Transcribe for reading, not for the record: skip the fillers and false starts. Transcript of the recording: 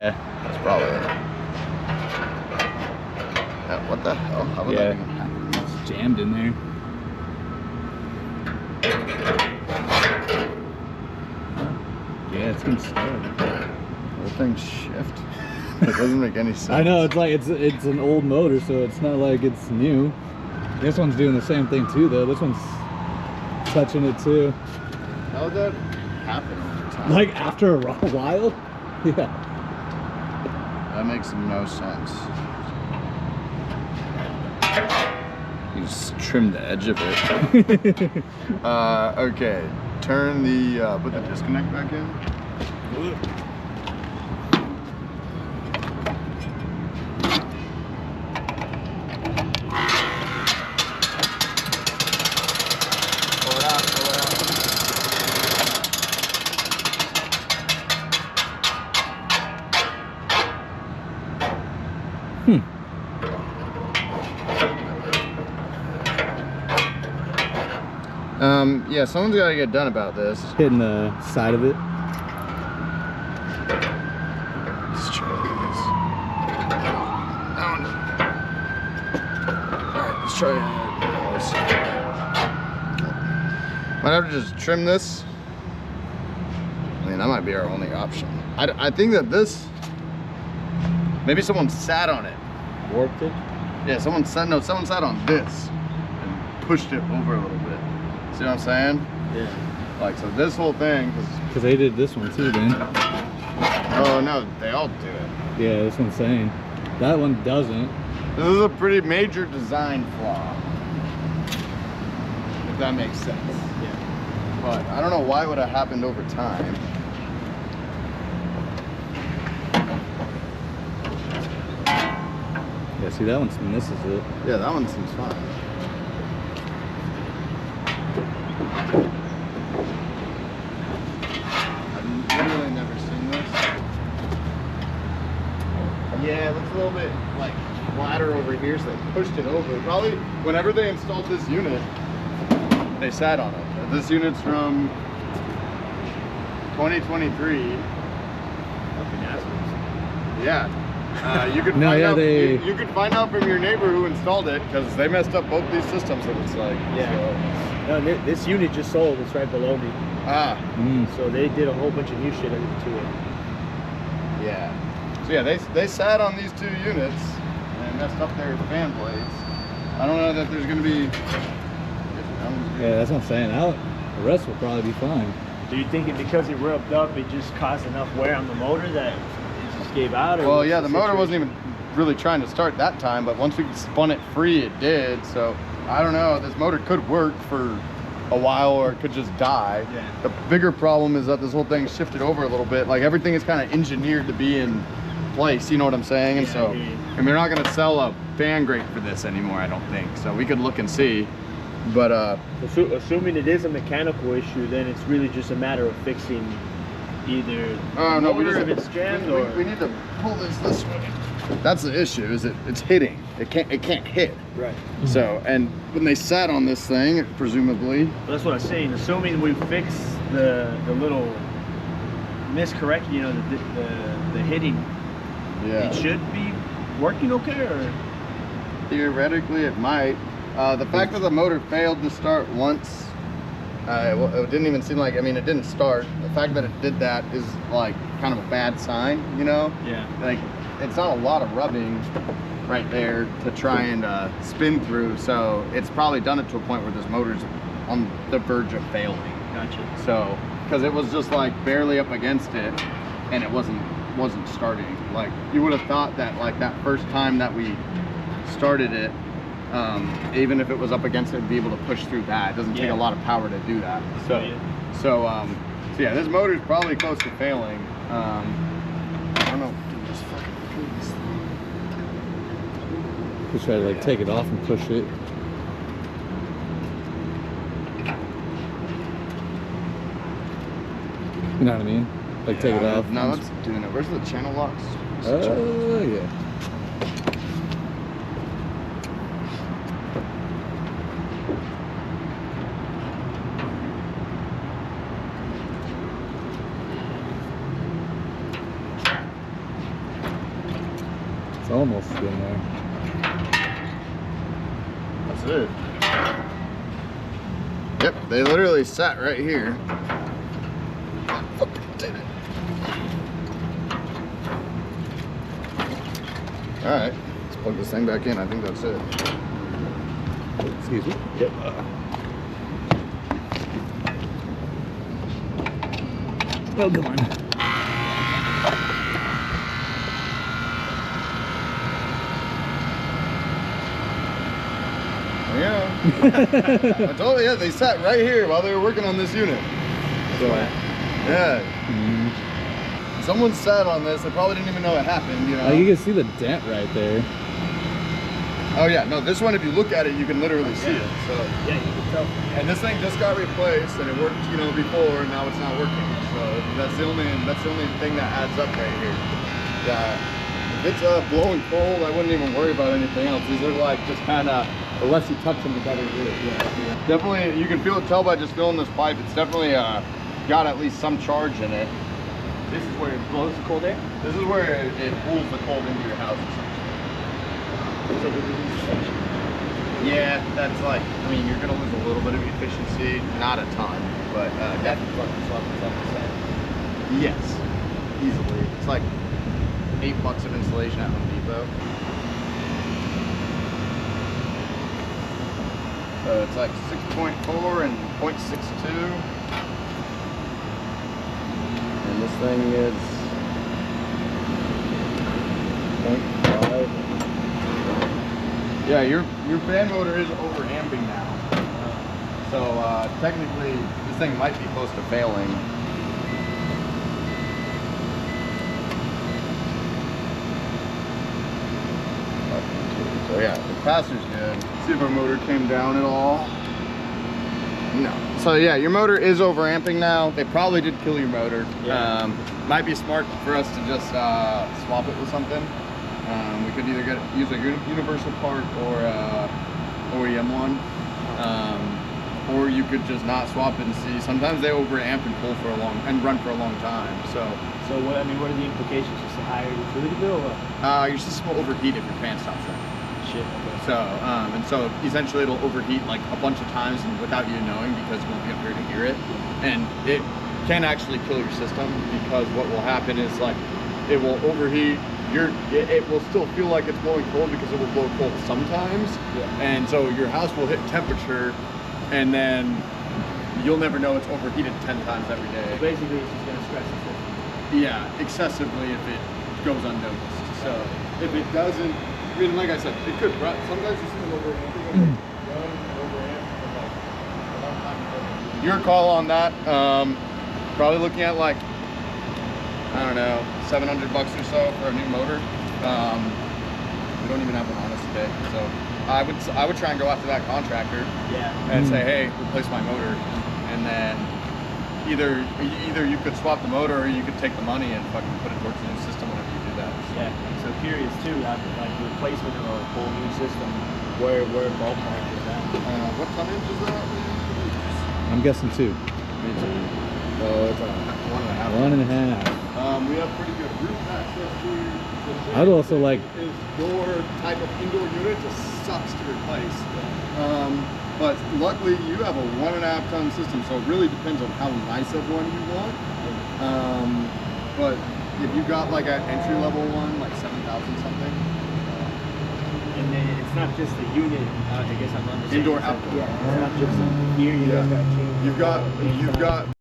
Yeah. That's probably it. What the hell? How would that even happen? It's jammed in there. Yeah, it's gonna start. The thing shift. It doesn't make any sense. I know, it's like it's an old motor, so it's not like it's new. This one's doing the same thing too, though. This one's touching it too. How would that happen over time? Like after a while? Yeah. That makes no sense. You just trim the edge of it. Okay. Turn the, put the disconnect back in. Pull it out, pull it out. Yeah, someone's got to get done about this. Hitting the side of it. Let's try this. Alright, let's try it. Might have to just trim this. I mean, that might be our only option. I think that this, maybe someone sat on it. Warped it? Yeah, someone sat on this and pushed it over a little bit. See what I'm saying? Yeah. Like, so this whole thing, Because they did this one too, then. oh no, they all do it. Yeah, that's what I'm saying. That one doesn't. This is a pretty major design flaw, if that makes sense. Yeah. But I don't know why it would have happened over time. Yeah, see, that one misses it. Yeah, that one seems fine. I've literally never seen this. Yeah, it looks a little bit like flatter over here, so they pushed it over. Probably whenever they installed this unit, they sat on it. This unit's from 2023. Yeah. You could find out. You could find out from your neighbor who installed it, because they messed up both these systems. It looks like. Yeah. No, this unit just sold. It's right below me. Ah. So they did a whole bunch of new shit to it. Yeah. So yeah, they sat on these two units and messed up their fan blades. I don't know that there's gonna be. Yeah, that's what I'm saying. The rest will probably be fine. Do you think because it rubbed up, it just caused enough wear on the motor that it just gave out? Or well, yeah, the motor wasn't even really trying to start that time, but once we spun it free, it did. So I don't know. This motor could work for a while, or it could just die. Yeah. The bigger problem is that this whole thing shifted over a little bit. Like, everything is kind of engineered to be in place. You know what I'm saying? And so, and we're not going to sell a fan grate for this anymore, I don't think. So we could look and see. But assuming it is a mechanical issue, then it's really just a matter of fixing either no, if it's jammed or we need to pull this way. That's the issue, is it's hitting. It can't hit. right. So, and when they sat on this thing, presumably. Well, that's what I'm saying. Assuming we fix the little miscorrect, you know, the hitting, Yeah. it should be working okay, or Theoretically, it might. The fact that the motor failed to start once, it didn't even seem like, I mean, it didn't start. The fact that it did that is like kind of a bad sign, you know? yeah. Like, it's not a lot of rubbing right there to try and spin through, so it's probably done it to a point where this motor's on the verge of failing. Gotcha. So, because it was just like barely up against it, and it wasn't starting. Like, you would have thought that like that first time that we started it, even if it was up against it, it'd be able to push through that. It doesn't take a lot of power to do that. So yeah, this motor's probably close to failing. I don't know. Just fucking pull this thing. Just try to like take it off and push it. You know what I mean? Like take it off. No, that's doing it. Where's the channel locks? Oh yeah. almost getting there. That's it. Yep, they literally sat right here. Damn it. Alright, let's plug this thing back in. I think that's it. Excuse me. Yep. Oh, come on. Yeah. I told you, yeah, they sat right here while they were working on this unit. So, yeah. Someone sat on this, they probably didn't even know it happened, you know. Oh, you can see the dent right there. Oh yeah, no, this one, if you look at it, you can literally see it. So Yeah, you can tell. and this thing just got replaced, and it worked, you know, before, and now it's not working. So that's the only thing that adds up right here. Yeah, if it's blowing cold, I wouldn't even worry about anything else. These are like just kind of, the less you touch them, the better it is. Yeah. Definitely, you can tell by just feeling this pipe. It's definitely got at least some charge in it. This is where it blows the cold air? This is where it pulls the cold into your house. So we lose section. Yeah, that's like, I mean, you're gonna lose a little bit of efficiency, not a ton, but definitely. Yes, easily. It's like $8 of insulation at Home Depot. So it's like 6.4 and 0.62. And this thing is 0.5. Yeah, your fan motor is overamping now. So technically, this thing might be close to failing. So yeah, the capacitor's good. See if our motor came down at all. No. So yeah, your motor is overamping now. They probably did kill your motor. Yeah. Might be smart for us to just swap it with something. We could either use a universal part or OEM one, or you could just not swap it and see. Sometimes they overamp and pull for a long and run for a long time. So what are the implications? Just a higher utility bill? Or? your system will overheat if your fan stops running. Shit. Okay. So essentially it'll overheat like a bunch of times and without you knowing, because you won't be up here to hear it, and it can actually kill your system, because what will happen is like it will overheat. It will still feel like it's blowing cold because it will blow cold sometimes, and so your house will hit temperature, and then you'll never know it's overheated 10 times every day. So basically, it's just gonna stress the system. Yeah, excessively if it goes unnoticed. So if it doesn't, I mean, like I said, it could run. Sometimes you see them overamping, run overamp for like a long time. Your call on that. Probably looking at like, I don't know, $700 or so for a new motor. We don't even have one on us today, so I would try and go after that contractor. And say, hey, replace my motor, and then either you could swap the motor, or you could take the money and fucking put it towards the new system whenever you do that. Yeah. So curious too, like replacement of a whole new system, where ballpark is that? What tonnage is that? I'm guessing 2. Oh, it's a 1.5. 1.5. We have pretty good roof access here. I'd also like. Is your type of indoor unit just sucks to replace. But luckily you have a 1.5 ton system, so it really depends on how nice of one you want. But if you got like an entry level one, like 7,000 something. And then it's not just the unit. I guess I'm understanding. Indoor outdoor. Yeah. It's not just here. You guys got to change. You've got